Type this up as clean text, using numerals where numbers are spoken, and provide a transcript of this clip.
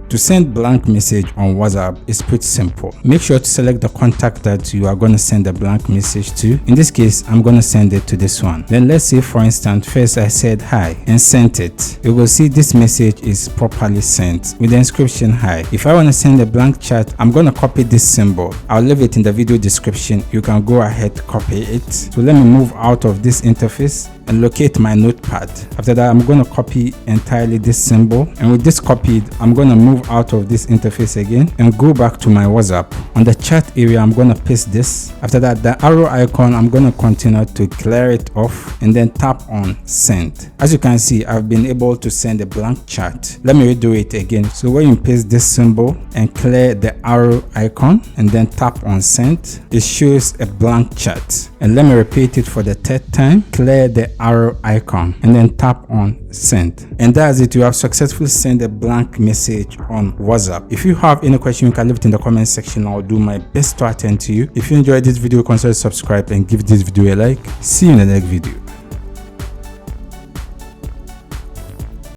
To send blank message on WhatsApp is pretty simple. Make sure to select the contact that you are going to send a blank message to. In this case, I'm going to send it to this one. Then let's say, for instance, first I said hi and sent it. You will see this message is properly sent with the inscription hi. If I want to send a blank chat, I'm going to copy this symbol. I'll leave it in the video description. You can go ahead, copy it. So let me move out of this interface and locate my notepad. After that, I'm going to copy entirely this symbol, and with this copied, I'm going to move out of this interface again and go back to my WhatsApp. On the chat area, I'm going to paste this. After that, the arrow icon, I'm going to continue to clear it off and then tap on send. As you can see, I've been able to send a blank chat. Let me redo it again. So when you paste this symbol and clear the arrow icon and then tap on send, it shows a blank chat. And let me repeat it for the third time. Clear the arrow icon and then tap on send. And that's it. You have successfully sent a blank message on WhatsApp. If you have any question, you can leave it in the comment section. I'll do my best to attend to you. If you enjoyed this video, consider subscribe and give this video a like. See you in the next video.